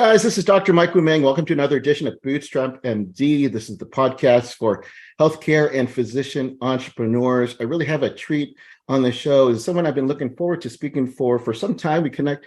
guys, this is Dr. Mike Wumeng. Welcome to another edition of Bootstrap MD. This is the podcast for healthcare and physician entrepreneurs. I really have a treat on the show. Is someone I've been looking forward to speaking for some time. We connect.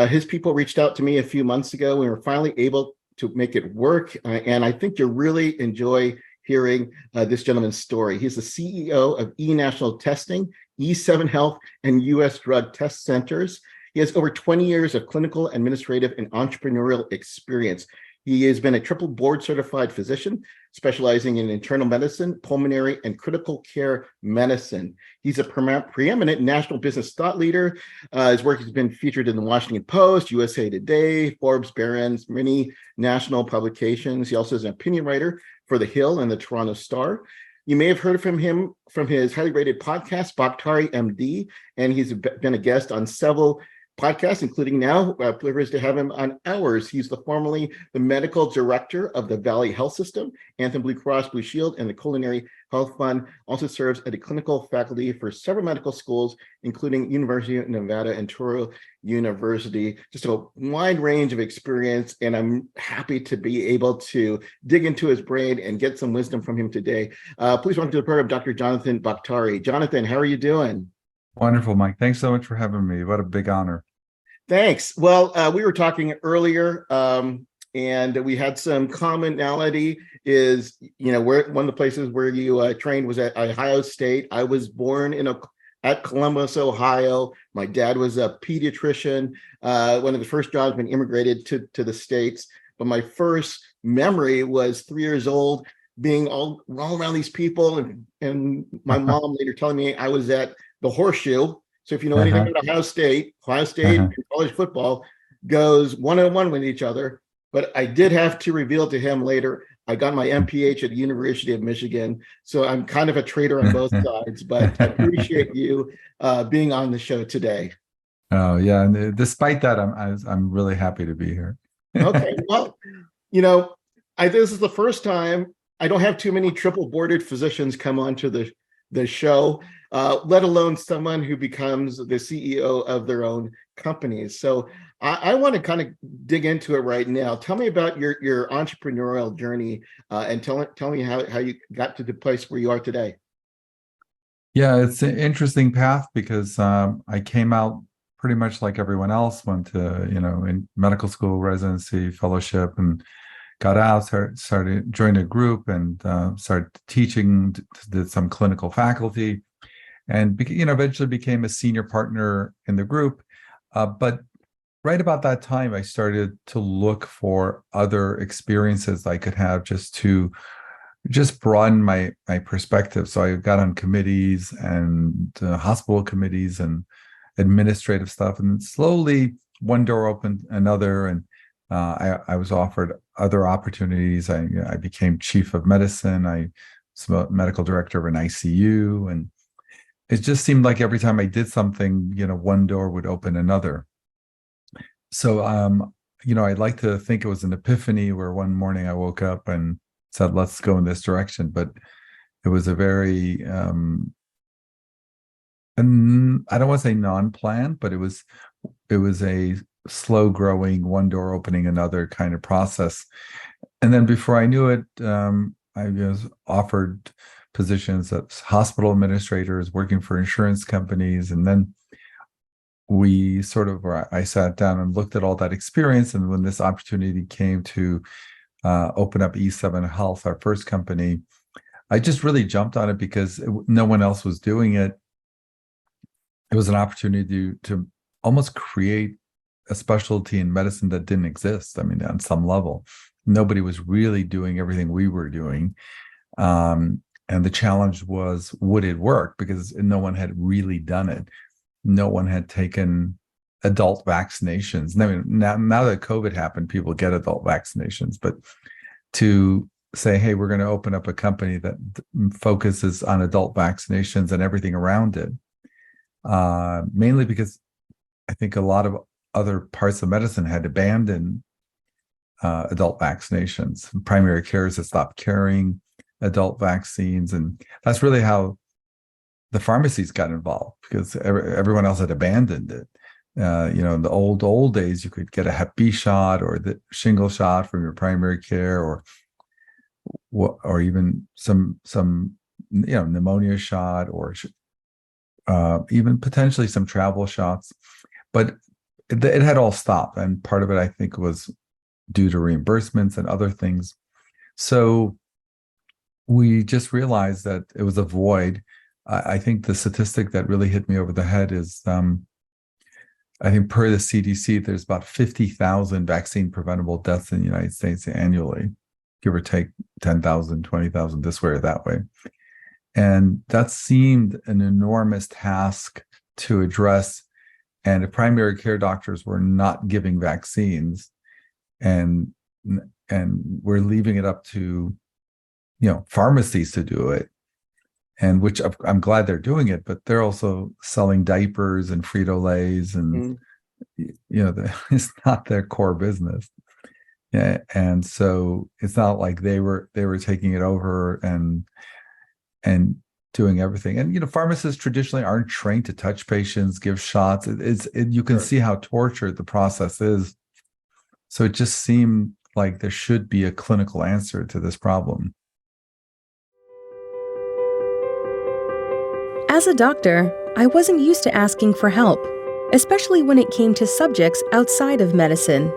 His people reached out to me a few months ago. We were finally able to make it work, and I think you'll really enjoy hearing this gentleman's story. He's the CEO of eNational Testing, E7 Health, and U.S. Drug Test Centers. He has over 20 years of clinical, administrative, and entrepreneurial experience. He has been a triple board certified physician, specializing in internal medicine, pulmonary, and critical care medicine. He's a preeminent national business thought leader. His work has been featured in the Washington Post, USA Today, Forbes, Barron's, many national publications. He also is an opinion writer for The Hill and the Toronto Star. You may have heard from him from his highly rated podcast, Baktari MD, and he's been a guest on several podcasts, including now, privileged to have him on ours. He's formerly the medical director of the Valley Health System, Anthem Blue Cross Blue Shield, and the Culinary Health Fund. Also serves as a clinical faculty for several medical schools, including University of Nevada and Touro University. Just a wide range of experience, and I'm happy to be able to dig into his brain and get some wisdom from him today. Please welcome to the program, Dr. Jonathan Baktari. Jonathan, how are you doing? Wonderful, Mike. Thanks so much for having me. What a big honor. Thanks. Well, we were talking earlier, and we had some commonality. Is where one of the places where you trained was at Ohio State. I was born at Columbus, Ohio. My dad was a pediatrician. One of the first jobs when immigrated to the States. But my first memory was 3 years old, being all around these people, and my mom later telling me I was at the Horseshoe. So if you know anything about Ohio State in college football goes one-on-one with each other. But I did have to reveal to him later, I got my MPH at the University of Michigan. So I'm kind of a traitor on both sides, but I appreciate you being on the show today. Oh, yeah. And despite that, I'm really happy to be here. Okay. Well, this is the first time. I don't have too many triple boarded physicians come onto the show, let alone someone who becomes the CEO of their own companies. So I want to kind of dig into it right now. Tell me about your entrepreneurial journey, and tell me how you got to the place where you are today. Yeah, it's an interesting path because I came out pretty much like everyone else, went to, in medical school, residency, fellowship, and got out, started joined a group and started teaching, did some clinical faculty, and eventually became a senior partner in the group. But right about that time, I started to look for other experiences I could have just broaden my perspective. So I got on committees and hospital committees and administrative stuff, and slowly one door opened another, and I was offered other opportunities. I became chief of medicine. I was medical director of an ICU, and it just seemed like every time I did something, one door would open another. So, I'd like to think it was an epiphany where one morning I woke up and said, "Let's go in this direction." But it was a very, and I don't want to say non-planned, but it was a slow growing, one door opening another kind of process. And then before I knew it, I was offered positions as hospital administrators, working for insurance companies. And then I sat down and looked at all that experience. And when this opportunity came to open up E7 Health, our first company, I just really jumped on it because no one else was doing it. It was an opportunity to almost create a specialty in medicine that didn't exist. I mean, on some level, nobody was really doing everything we were doing. And the challenge was, would it work? Because no one had really done it. No one had taken adult vaccinations. I mean, now that COVID happened, people get adult vaccinations, but to say, hey, we're going to open up a company that focuses on adult vaccinations and everything around it, mainly because I think a lot of other parts of medicine had abandoned adult vaccinations. Primary carers had stopped carrying adult vaccines, and that's really how the pharmacies got involved, because everyone else had abandoned it. In the old days, you could get a Hep B shot or the shingle shot from your primary care, or even some pneumonia shot, or even potentially some travel shots. But it had all stopped, and part of it, I think, was due to reimbursements and other things. So we just realized that it was a void. I think the statistic that really hit me over the head is, I think per the CDC, there's about 50,000 vaccine preventable deaths in the United States annually, give or take 10,000, 20,000 this way or that way. And that seemed an enormous task to address. And the primary care doctors were not giving vaccines, and we're leaving it up to pharmacies to do it, and which I'm glad they're doing it, but they're also selling diapers and Frito-Lays, and it's not their core business. Yeah, and so it's not like they were taking it over and doing everything. And pharmacists traditionally aren't trained to touch patients, give shots. You can see how tortured the process is. So it just seemed like there should be a clinical answer to this problem. As a doctor, I wasn't used to asking for help, especially when it came to subjects outside of medicine.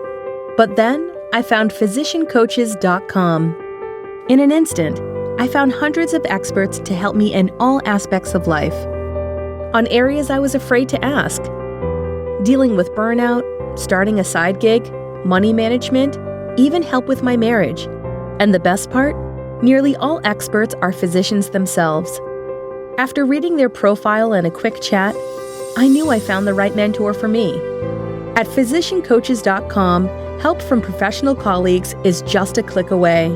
But then I found physiciancoaches.com. In an instant, I found hundreds of experts to help me in all aspects of life. On areas I was afraid to ask: dealing with burnout, starting a side gig, money management, even help with my marriage. And the best part? Nearly all experts are physicians themselves. After reading their profile and a quick chat, I knew I found the right mentor for me. At physiciancoaches.com, help from professional colleagues is just a click away.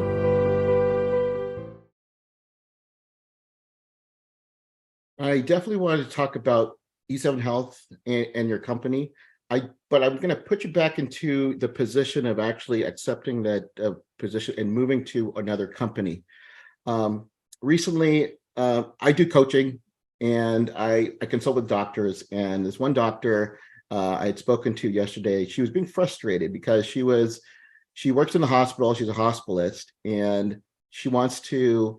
I definitely wanted to talk about E7 Health and your company. But I'm going to put you back into the position of actually accepting that position and moving to another company. Recently, I do coaching, and I consult with doctors. And this one doctor I had spoken to yesterday, she was being frustrated because she works in the hospital. She's a hospitalist, and she wants to.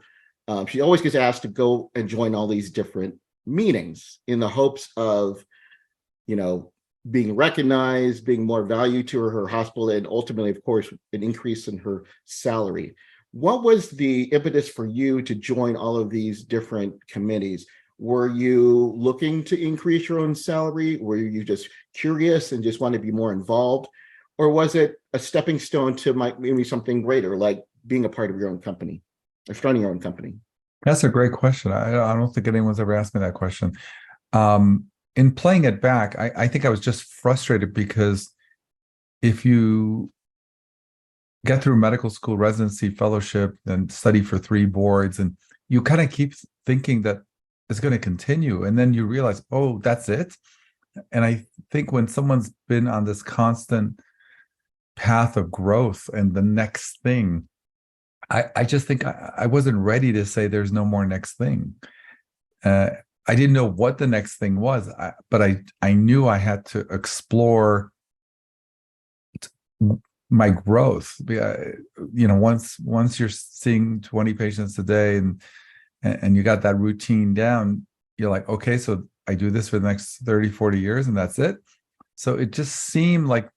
She always gets asked to go and join all these different meetings in the hopes of, being recognized, being more value to her hospital, and ultimately, of course, an increase in her salary. What was the impetus for you to join all of these different committees? Were you looking to increase your own salary? Were you just curious and just want to be more involved? Or was it a stepping stone to maybe something greater, like being a part of your own company or starting your own company? That's a great question. I don't think anyone's ever asked me that question. In playing it back, I think I was just frustrated because if you get through medical school, residency, fellowship, and study for 3 boards, and you kind of keep thinking that it's going to continue, and then you realize, oh, that's it. And I think when someone's been on this constant path of growth and the next thing, I just think I wasn't ready to say there's no more next thing. I didn't know what the next thing was, but I knew I had to explore my growth. Once you're seeing 20 patients a day and you got that routine down, you're like, okay, so I do this for the next 30, 40 years and that's it. So it just seemed like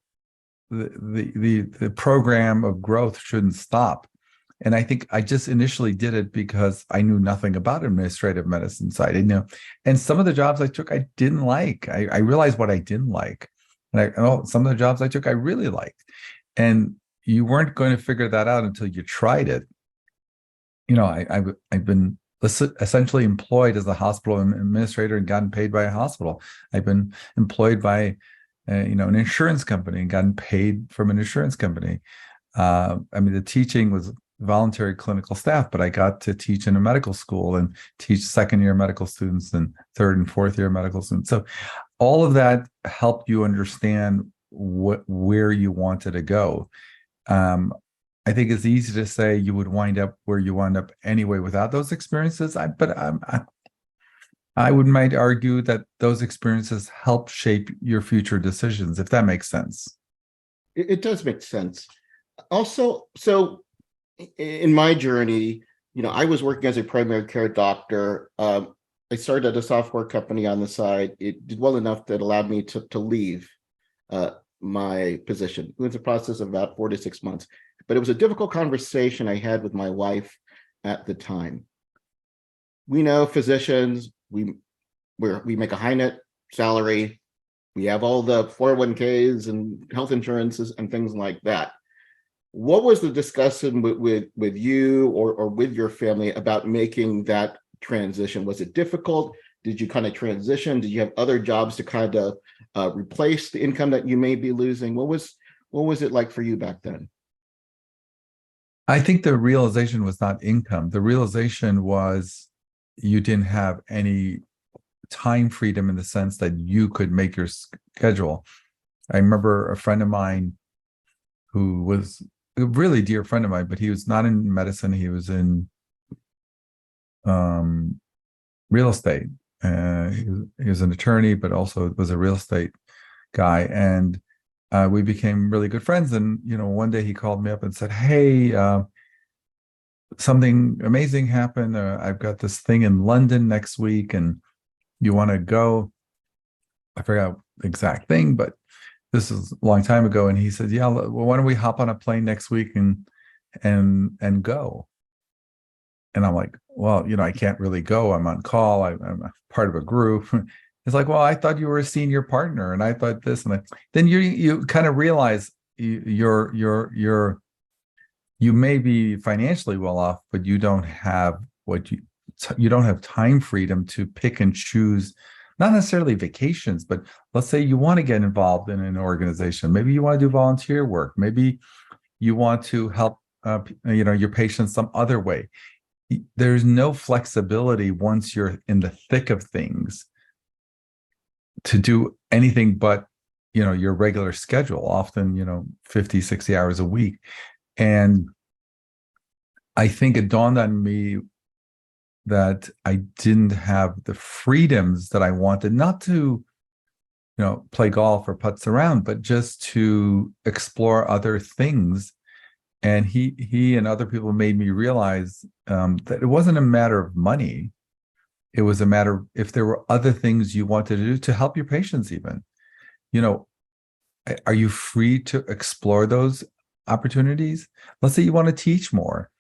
the program of growth shouldn't stop. And I think I just initially did it because I knew nothing about administrative medicine. So I didn't know. And some of the jobs I took, I didn't like. I realized what I didn't like. And some of the jobs I took, I really liked. And you weren't going to figure that out until you tried it. I've been essentially employed as a hospital administrator and gotten paid by a hospital. I've been employed by an insurance company and gotten paid from an insurance company. The teaching was voluntary clinical staff, but I got to teach in a medical school and teach second-year medical students and third and fourth-year medical students. So all of that helped you understand where you wanted to go. I think it's easy to say you would wind up where you wind up anyway without those experiences. I'm I would might argue that those experiences help shape your future decisions, if that makes sense. It does make sense. Also, so in my journey, I was working as a primary care doctor. I started at a software company on the side. It did well enough that allowed me to leave my position. It was a process of about 4 to 6 months, but it was a difficult conversation I had with my wife at the time. We know physicians, we make a high net salary. We have all the 401ks and health insurances and things like that. What was the discussion with you or with your family about making that transition? Was it difficult? Did you kind of transition? Did you have other jobs to kind of replace the income that you may be losing? What was it like for you back then? I think the realization was not income. The realization was you didn't have any time freedom in the sense that you could make your schedule. I remember a friend of mine who was a really dear friend of mine, but he was not in medicine. He was in real estate. He was an attorney, but also was a real estate guy. And we became really good friends. And, one day he called me up and said, "Hey, something amazing happened. I've got this thing in London next week and you want to go?" I forgot the exact thing, but this is a long time ago. And he said, "Yeah, well, why don't we hop on a plane next week and go?" And I'm like, "Well, I can't really go. I'm on call. I'm a part of a group." It's like, "Well, I thought you were a senior partner, and I thought this and that." Then you kind of realize you may be financially well off, but you don't have you don't have time freedom to pick and choose, not necessarily vacations, but let's say you want to get involved in an organization. Maybe you want to do volunteer work. Maybe you want to help your patients some other way. There's no flexibility once you're in the thick of things to do anything but your regular schedule, often 50, 60 hours a week. And I think it dawned on me that I didn't have the freedoms that I wanted, not to play golf or putz around, but just to explore other things. And he and other people made me realize that it wasn't a matter of money. It was a matter of if there were other things you wanted to do to help your patients even. Are you free to explore those opportunities? Let's say you want to teach more.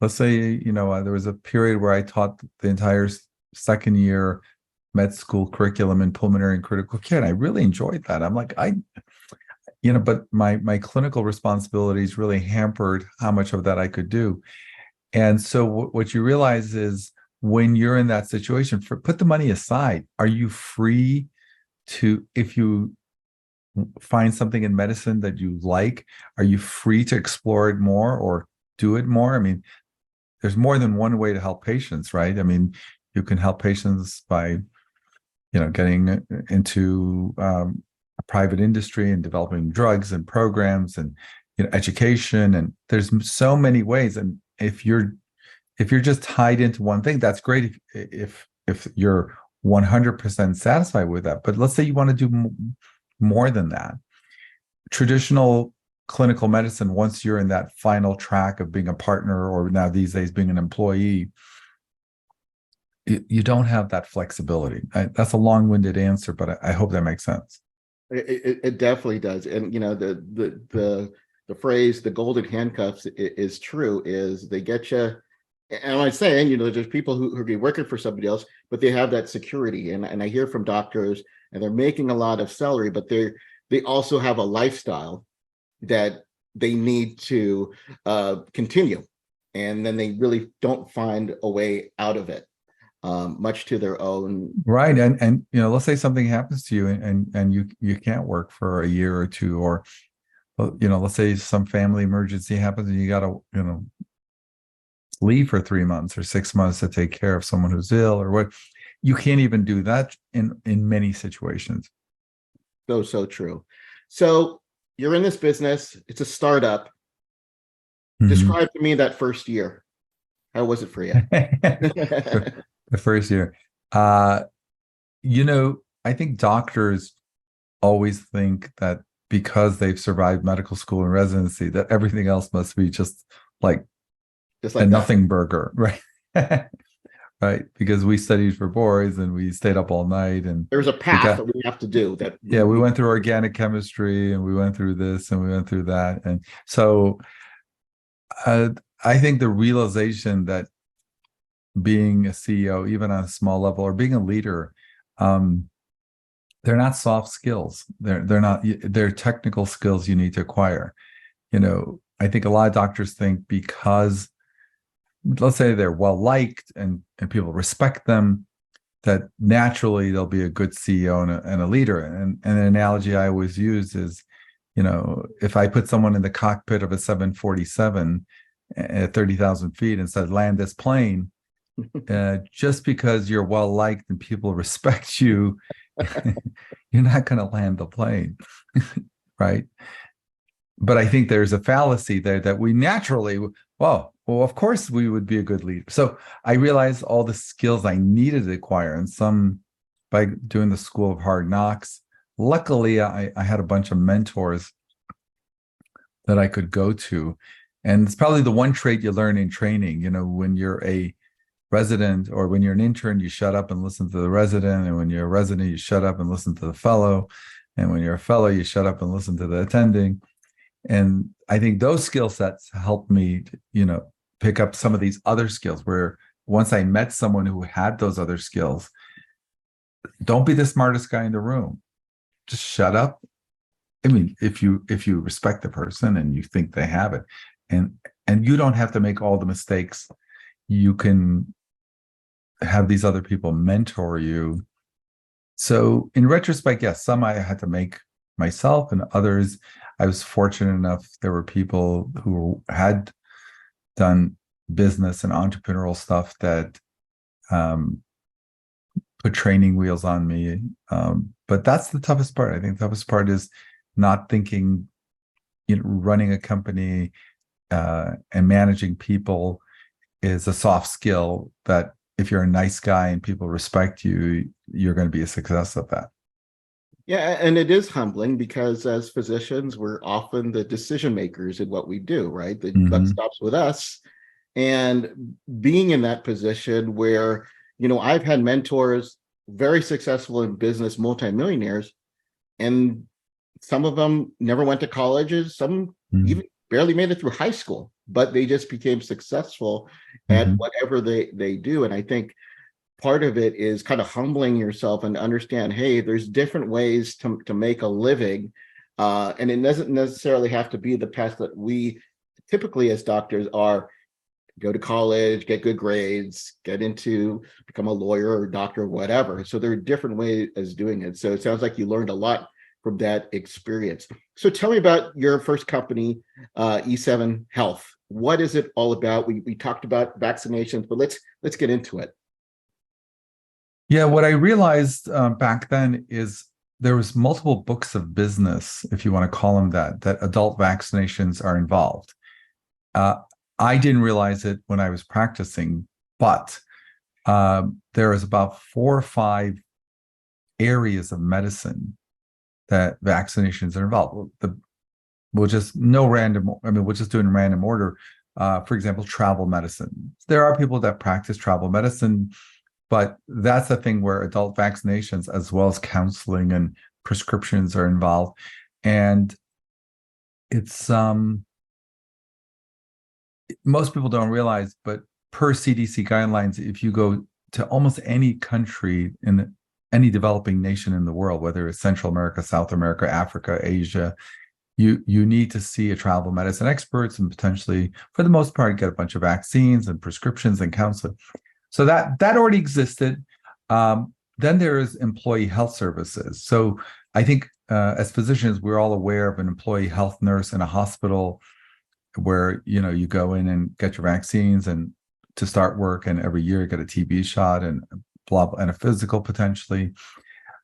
Let's say, there was a period where I taught the entire second year med school curriculum in pulmonary and critical care. And I really enjoyed that. I'm like, but my clinical responsibilities really hampered how much of that I could do. And so what you realize is when you're in that situation, put the money aside, are you free to, if you find something in medicine that you like, are you free to explore it more or do it more? I mean, there's more than one way to help patients, right? I mean, you can help patients by, getting into a private industry and developing drugs and programs and education. And there's so many ways. And if you're just tied into one thing, that's great if you're 100% satisfied with that. But let's say you want to do more than that. Traditional clinical medicine, once you're in that final track of being a partner, or now these days being an employee, you don't have that flexibility. That's a long-winded answer, but I hope that makes sense. It definitely does. And the phrase "the golden handcuffs" is true. Is they get you. And I'm saying, there's people who are working for somebody else, but they have that security. And I hear from doctors, and they're making a lot of salary, but they also have a lifestyle that they need to continue. And then they really don't find a way out of it, much to their own. Right. And let's say something happens to you and you can't work for a year or two, or, let's say some family emergency happens and you got to, leave for 3 months or 6 months to take care of someone who's ill or what. You can't even do that in many situations. So true. So you're in this business. It's a startup. Mm-hmm. Describe to me that first year. How was it for you? The first year. I think doctors always think that because they've survived medical school and residency, that everything else must be just like Just a like that. nothing burger, right? Right. Because we studied for boards and we stayed up all night and There's a we path got, that we have to do that. yeah, we went through organic chemistry and we went through this and we went through that. And so uh, I think the realization that being a CEO, even on a small level, or being a leader, they're not soft skills. They're technical skills you need to acquire. I think a lot of doctors think because, let's say, they're well liked and people respect them, that naturally they'll be a good CEO and a leader. And an analogy I always use is, if I put someone in the cockpit of a 747 at 30,000 feet and said, land this plane, just because you're well liked and people respect you, you're not going to land the plane, right? But I think there's a fallacy there that we naturally, well, of course we would be a good leader. So I realized all the skills I needed to acquire, and some by doing the School of Hard Knocks. Luckily, I had a bunch of mentors that I could go to. And it's probably the one trait you learn in training. When you're a resident or when you're an intern, you shut up and listen to the resident. And when you're a resident, you shut up and listen to the fellow. And when you're a fellow, you shut up and listen to the attending. And I think those skill sets helped me, pick up some of these other skills where once I met someone who had those other skills, don't be the smartest guy in the room. Just shut up. I mean, if you respect the person and you think they have it, and you don't have to make all the mistakes, you can have these other people mentor you. So in retrospect, yes, some I had to make myself, and others I was fortunate enough there were people who had done business and entrepreneurial stuff that put training wheels on me. But that's the toughest part. I think the toughest part is not thinking, running a company and managing people is a soft skill that if you're a nice guy and people respect you, you're going to be a success at that. Yeah, and it is humbling because as physicians, we're often the decision makers in what we do, right? The buck stops with us. And being in that position where, I've had mentors, very successful in business, multimillionaires, and some of them never went to colleges, some even barely made it through high school, but they just became successful at whatever they do. And I think part of it is kind of humbling yourself and understand, hey, there's different ways to make a living. And it doesn't necessarily have to be the path that we typically as doctors are: go to college, get good grades, become a lawyer or doctor or whatever. So there are different ways as doing it. So it sounds like you learned a lot from that experience. So tell me about your first company, E7 Health. What is it all about? We talked about vaccinations, but let's get into it. Yeah, what I realized back then is there was multiple books of business, if you want to call them that adult vaccinations are involved. I didn't realize it when I was practicing, but there is about 4 or 5 areas of medicine that vaccinations are involved. We'll just do it in random order. For example, travel medicine. There are people that practice travel medicine, but that's a thing where adult vaccinations as well as counseling and prescriptions are involved. And it's most people don't realize, but per CDC guidelines, if you go to almost any country in any developing nation in the world, whether it's Central America, South America, Africa, Asia, you need to see a travel medicine experts and potentially, for the most part, get a bunch of vaccines and prescriptions and counseling. So that already existed. Then there is employee health services. So I think as physicians, we're all aware of an employee health nurse in a hospital where you go in and get your vaccines and to start work, and every year you get a TB shot and blah, blah, and a physical potentially.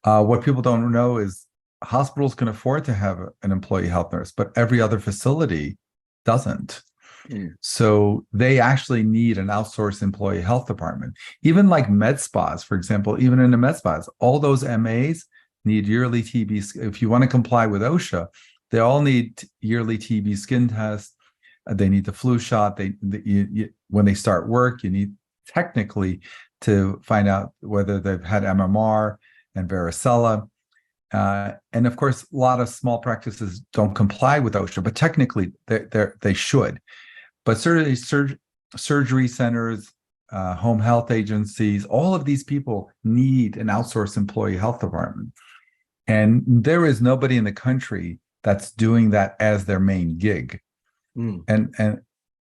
What people don't know is hospitals can afford to have an employee health nurse, but every other facility doesn't. Mm. So they actually need an outsourced employee health department. Even like med spas, for example, even in the med spas, all those MAs need yearly TB. If you want to comply with OSHA, they all need yearly TB skin tests. They need the flu shot. When they start work, you need technically to find out whether they've had MMR and varicella. And of course, a lot of small practices don't comply with OSHA, but technically they should. But certainly surgery centers, home health agencies, all of these people need an outsourced employee health department. And there is nobody in the country that's doing that as their main gig. Mm. And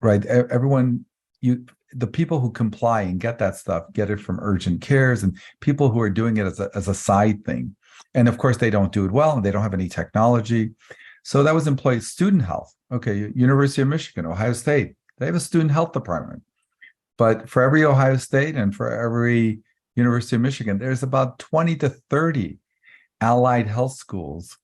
right, everyone, the people who comply and get that stuff get it from urgent cares, and people who are doing it as a side thing. And of course, they don't do it well, and they don't have any technology. So that was employee student health. Okay, University of Michigan, Ohio State, they have a student health department. But for every Ohio State and for every University of Michigan, there's about 20 to 30 allied health schools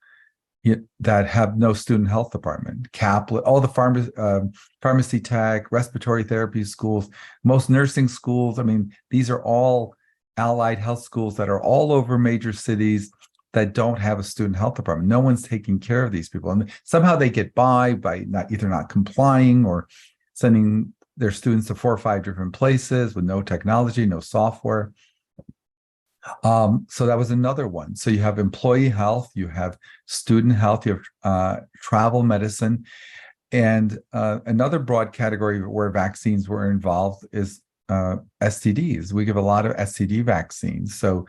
that have no student health department. Kaplan, all the pharmacy tech, respiratory therapy schools, most nursing schools. I mean, these are all allied health schools that are all over major cities that don't have a student health department. No one's taking care of these people. And somehow they get by either not complying or sending their students to 4 or 5 different places with no technology, no software. So that was another one. So you have employee health, you have student health, you have travel medicine. And another broad category where vaccines were involved is STDs. We give a lot of STD vaccines. So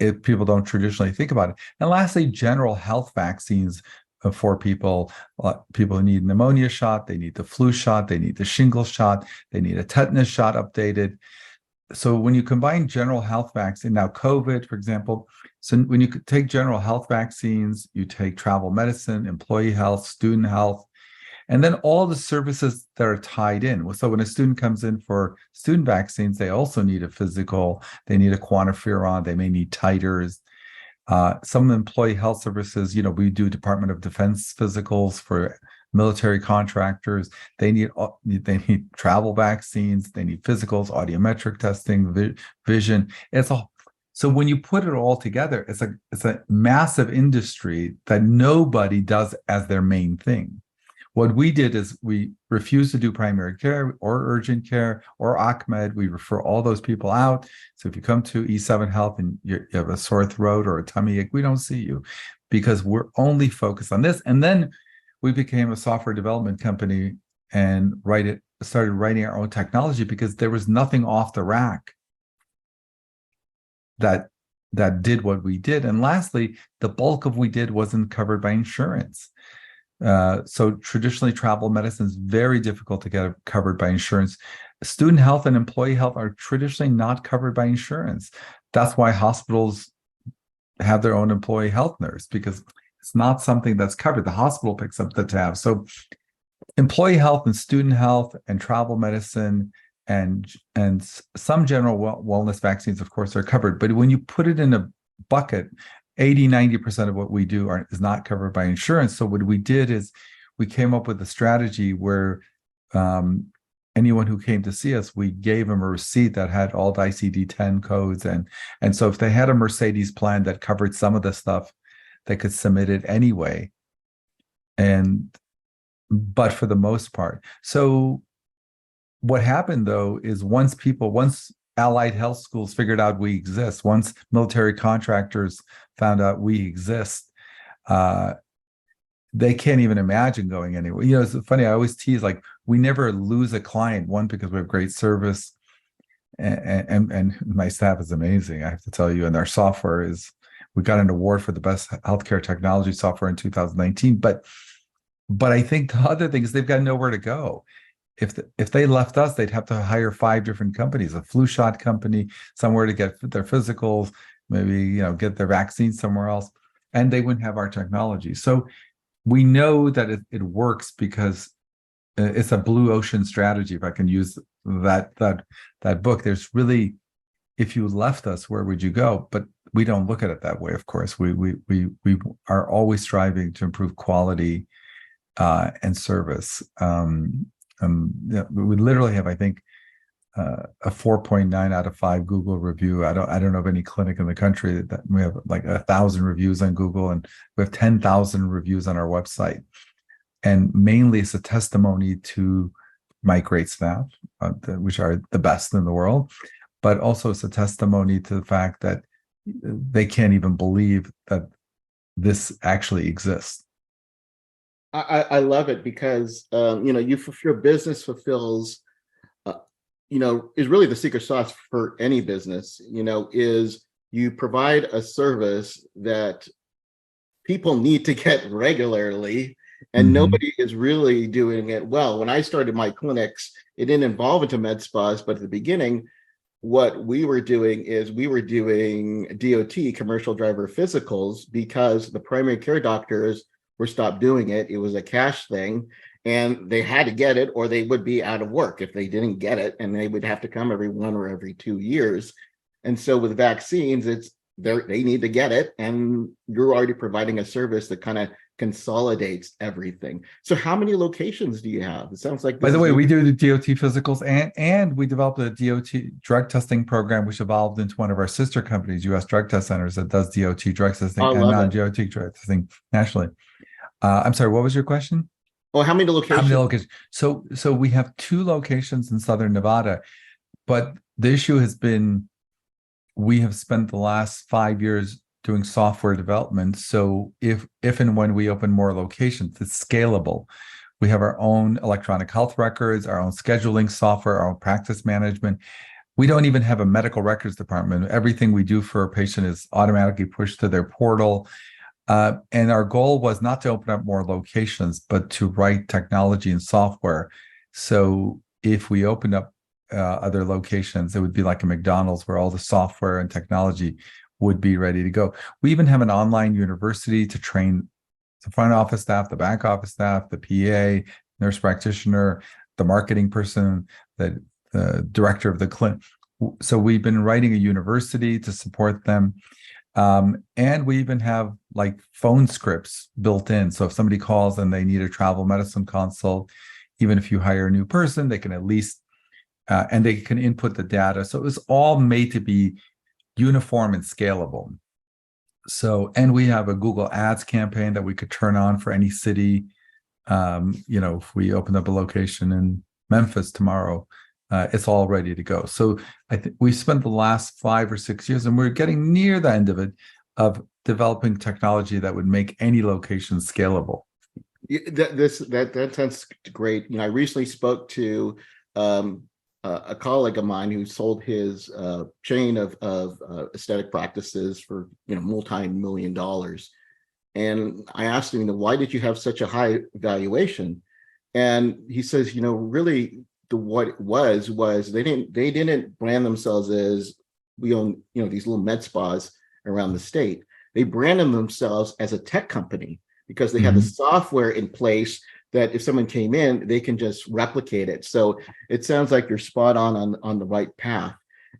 if people don't traditionally think about it. And lastly, general health vaccines for people who need pneumonia shot, they need the flu shot, they need the shingles shot, they need a tetanus shot updated. So when you combine general health vaccine, now COVID, for example, so when you take general health vaccines, you take travel medicine, employee health, student health, and then all the services that are tied in. So when a student comes in for student vaccines, they also need a physical, they need a quantiferon, they may need titers. Some employee health services, we do Department of Defense physicals for military contractors. They need travel vaccines, they need physicals, audiometric testing, vision. So when you put it all together, it's a massive industry that nobody does as their main thing. What we did is we refused to do primary care or urgent care or ACMED. We refer all those people out. So if you come to E7 Health and you have a sore throat or a tummy ache, we don't see you because we're only focused on this. And then we became a software development company and started writing our own technology because there was nothing off the rack that did what we did. And lastly, the bulk of what we did wasn't covered by insurance. So traditionally, travel medicine is very difficult to get covered by insurance. Student health and employee health are traditionally not covered by insurance. That's why hospitals have their own employee health nurse, because it's not something that's covered. The hospital picks up the tab. So employee health and student health and travel medicine and some general wellness vaccines, of course, are covered. But when you put it in a bucket, 80-90% of what we do is not covered by insurance. So what we did is we came up with a strategy where anyone who came to see us, we gave them a receipt that had all the ICD-10 codes. And so if they had a Mercedes plan that covered some of the stuff, they could submit it anyway. But for the most part. So what happened, though, is once allied health schools figured out we exist, once military contractors found out we exist, they can't even imagine going anywhere. It's funny, I always tease, like, we never lose a client, one, because we have great service, and my staff is amazing, I have to tell you, and our software we got an award for the best healthcare technology software in 2019. But I think the other thing is they've got nowhere to go. If they left us, they'd have to hire 5 different companies, a flu shot company, somewhere to get their physicals, maybe get their vaccines somewhere else, and they wouldn't have our technology. So we know that it works because it's a blue ocean strategy, if I can use that book. There's really, if you left us, where would you go? But we don't look at it that way, of course. We are always striving to improve quality and service. Yeah, we literally have, I think, a 4.9 out of 5 Google review. I don't know of any clinic in the country that we have like 1,000 reviews on Google, and we have 10,000 reviews on our website. And mainly it's a testimony to my great staff, which are the best in the world, but also it's a testimony to the fact that they can't even believe that this actually exists. I love it because your business fulfills is really the secret sauce for any business, is you provide a service that people need to get regularly, and nobody is really doing it well. When I started my clinics, it didn't involve into med spas, but at the beginning, what we were doing is we were doing DOT, commercial driver physicals, because the primary care doctors were stopped doing it. It was a cash thing, and they had to get it or they would be out of work if they didn't get it, and they would have to come every 1 or every 2 years. And so with vaccines, they need to get it, and you're already providing a service that kind of consolidates everything. So how many locations do you have? It sounds like, by the way, we do the DOT physicals, and we developed a DOT drug testing program, which evolved into one of our sister companies, US Drug Test Centers, that does DOT drug testing and non-DOT drug testing nationally. I'm sorry, what was your question? Oh, how many locations? How many locations? So we have 2 locations in Southern Nevada, but the issue has been we have spent the last 5 years doing software development. So if and when we open more locations, it's scalable. We have our own electronic health records, our own scheduling software, our own practice management. We don't even have a medical records department. Everything we do for a patient is automatically pushed to their portal. And our goal was not to open up more locations, but to write technology and software. So if we opened up other locations, it would be like a McDonald's where all the software and technology would be ready to go. We even have an online university to train the front office staff, the back office staff, the PA, nurse practitioner, the marketing person, the director of the clinic. So we've been writing a university to support them. And we even have like phone scripts built in. So if somebody calls and they need a travel medicine consult, even if you hire a new person, they can at least, and they can input the data. So it was all made to be uniform and scalable. So, and we have a Google Ads campaign that we could turn on for any city. If we open up a location in Memphis tomorrow, it's all ready to go. So I think we spent the last 5 or 6 years, and we're getting near the end of it, of developing technology that would make any location scalable. That sounds great. I recently spoke to a colleague of mine who sold his chain of aesthetic practices for multi-million dollars, and I asked him, why did you have such a high valuation? And he says, really, what it was they didn't brand themselves as, we own these little med spas around the state. They branded themselves as a tech company because they had the software in place that if someone came in, they can just replicate it. So it sounds like you're spot on the right path.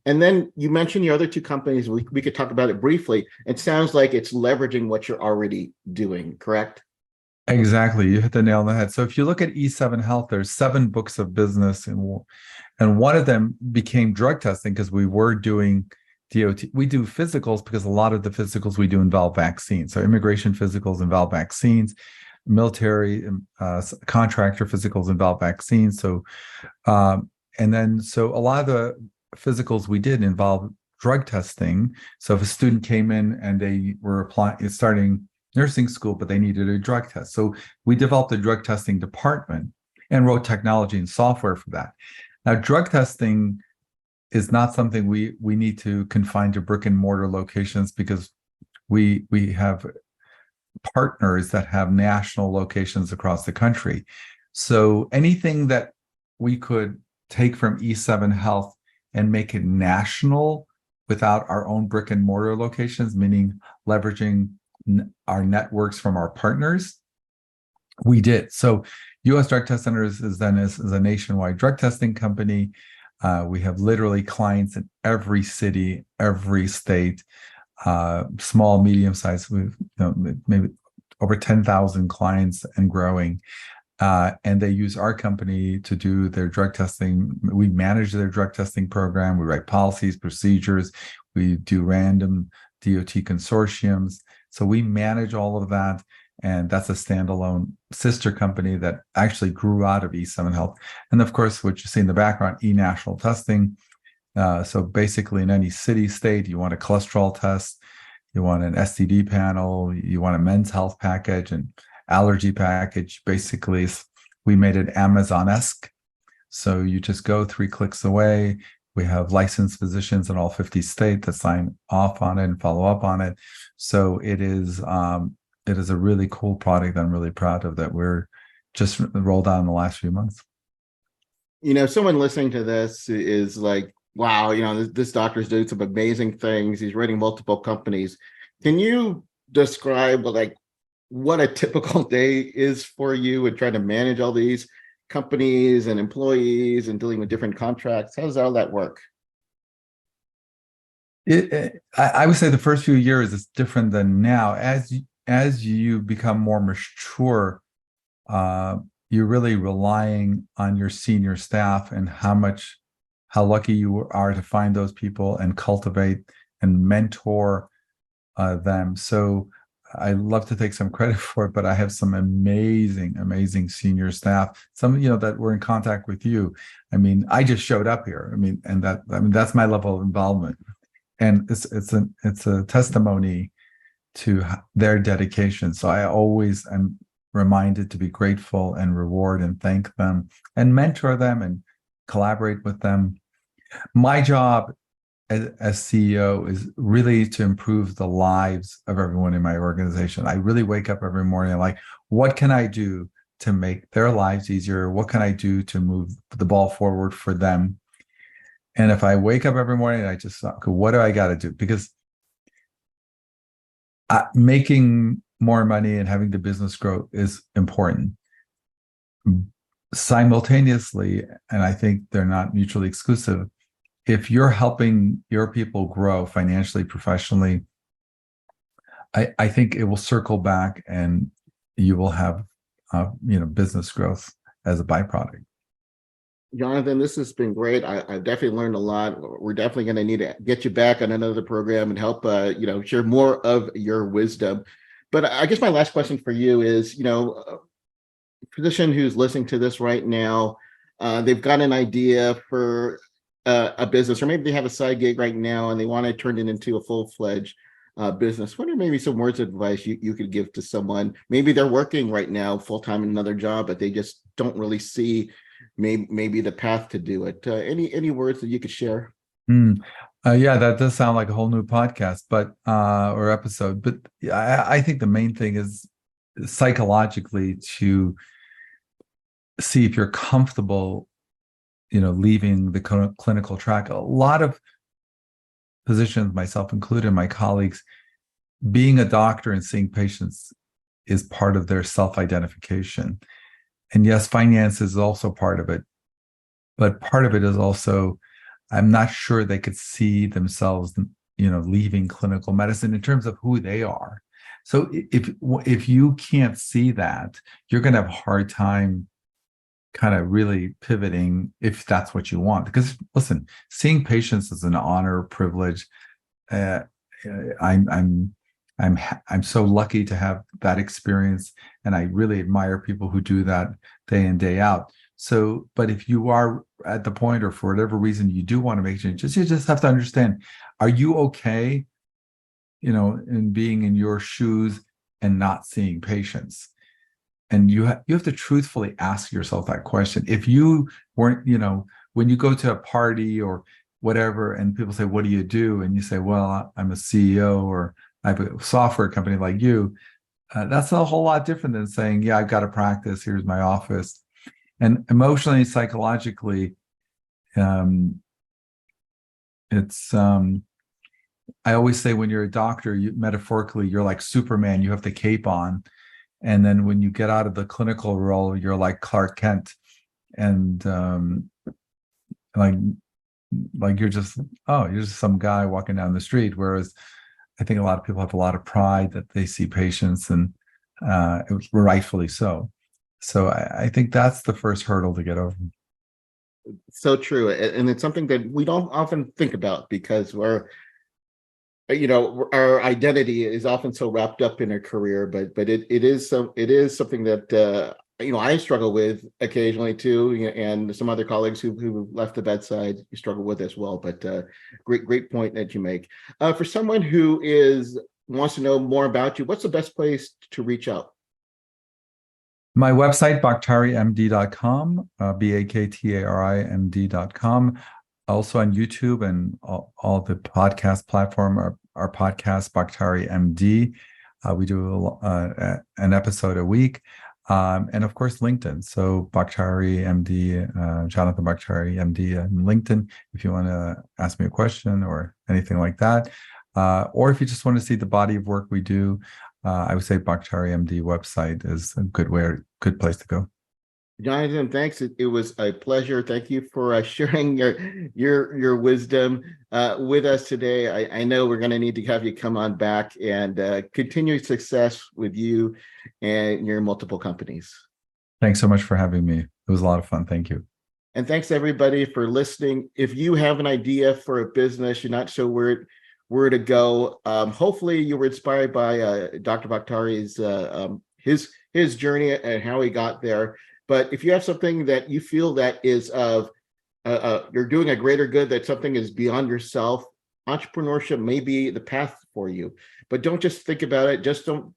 And then you mentioned your other 2 companies. We could talk about it briefly. It sounds like it's leveraging what you're already doing, correct? Exactly. You hit the nail on the head. So if you look at E7 Health, there's 7 books of business, and one of them became drug testing because we were doing DOT. We do physicals because a lot of the physicals we do involve vaccines. So immigration physicals involve vaccines, military contractor physicals involve vaccines. So, so a lot of the physicals we did involve drug testing. So if a student came in and they were starting nursing school, but they needed a drug test. So we developed a drug testing department and wrote technology and software for that. Now, drug testing is not something we need to confine to brick and mortar locations, because we have partners that have national locations across the country. So anything that we could take from E7 Health and make it national without our own brick and mortar locations, meaning leveraging our networks from our partners, we did. So US Drug Test Centers is a nationwide drug testing company. We have literally clients in every city, every state, small, medium size. We've maybe over 10,000 clients and growing. And they use our company to do their drug testing. We manage their drug testing program. We write policies, procedures. We do random DOT consortiums. So we manage all of that. And that's a standalone sister company that actually grew out of E7 Health. And of course, what you see in the background, eNational testing. So basically in any city, state, you want a cholesterol test, you want an STD panel, you want a men's health package and allergy package. Basically, we made it Amazon-esque. So you just go 3 clicks away. We have licensed physicians in all 50 states that sign off on it and follow up on it. So it is a really cool product that I'm really proud of that we're just rolled out in the last few months. Someone listening to this is like, wow, this doctor's doing some amazing things. He's running multiple companies. Can you describe like what a typical day is for you and trying to manage all these companies and employees and dealing with different contracts? How does all that work? I would say the first few years is different than now. As you become more mature, you're really relying on your senior staff and how lucky you are to find those people and cultivate and mentor them. So I love to take some credit for it, but I have some amazing senior staff. Some, that were in contact with you. I mean, I just showed up here. That's my level of involvement, and it's a testimony to their dedication. So I always am reminded to be grateful and reward and thank them and mentor them and collaborate with them. My job as CEO is really to improve the lives of everyone in my organization. I really wake up every morning like, what can I do to make their lives easier? What can I do to move the ball forward for them? And if I wake up every morning, I just thought, okay, what do I got to do? Because making more money and having the business grow is important. Simultaneously, and I think they're not mutually exclusive, if you're helping your people grow financially, professionally, I think it will circle back and you will have business growth as a byproduct. Jonathan, this has been great. I've definitely learned a lot. We're definitely going to need to get you back on another program and help share more of your wisdom. But I guess my last question for you is, a physician who's listening to this right now, they've got an idea for a business, or maybe they have a side gig right now and they want to turn it into a full-fledged business. What are maybe some words of advice you could give to someone? Maybe they're working right now full-time in another job, but they just don't really see maybe the path to do it. Any words that you could share? Yeah, that does sound like a whole new podcast, but or episode. But I think the main thing is psychologically to see if you're comfortable, leaving the clinical track. A lot of physicians, myself included, my colleagues, being a doctor and seeing patients is part of their self-identification. And yes, finance is also part of it, but part of it is also, I'm not sure they could see themselves, leaving clinical medicine in terms of who they are. So if you can't see that, you're going to have a hard time kind of really pivoting if that's what you want. Because listen, seeing patients is an honor, privilege. I'm so lucky to have that experience, and I really admire people who do that day in, day out. So, but if you are at the point, or for whatever reason you do want to make changes, you just have to understand: are you okay, in being in your shoes and not seeing patients? And you have to truthfully ask yourself that question. If you weren't, when you go to a party or whatever, and people say, "What do you do?" and you say, "Well, I'm a CEO," or "I have a software company like you," that's a whole lot different than saying, "Yeah, I've got a practice. Here's my office." And emotionally, psychologically, it's. I always say, when you're a doctor, metaphorically, you're like Superman. You have the cape on, and then when you get out of the clinical role, you're like Clark Kent, and like you're just some guy walking down the street. Whereas I think a lot of people have a lot of pride that they see patients and it was rightfully so. So I think that's the first hurdle to get over. So true. And it's something that we don't often think about because our identity is often so wrapped up in a career, but it is something that I struggle with occasionally too, and some other colleagues who left the bedside struggle with as well. But great point that you make. For someone who wants to know more about you, what's the best place to reach out? My website, baktarimd.com, BAKTARIMD.com. Also on YouTube and all the podcast platform, our podcast, Baktari MD. We do an episode a week. And of course, LinkedIn. So Baktari MD, Jonathan Baktari MD on LinkedIn, if you want to ask me a question or anything like that. Or if you just want to see the body of work we do, I would say Baktari MD website is a good place to go. Jonathan, thanks. It was a pleasure. Thank you for sharing your wisdom with us today. I know we're going to need to have you come on back and continued success with you and your multiple companies. Thanks so much for having me. It was a lot of fun. Thank you. And thanks everybody for listening. If you have an idea for a business, you're not sure where to go. Hopefully you were inspired by Dr. Baktari's his journey and how he got there. But if you have something that you feel that is you're doing a greater good, that something is beyond yourself, entrepreneurship may be the path for you. But don't just think about it. Just don't,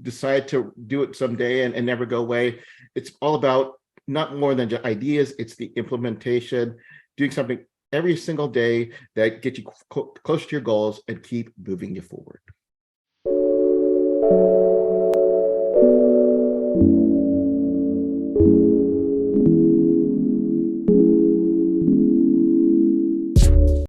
decide to do it someday and never go away. It's all about not more than just ideas. It's the implementation, doing something every single day that gets you closer to your goals and keep moving you forward.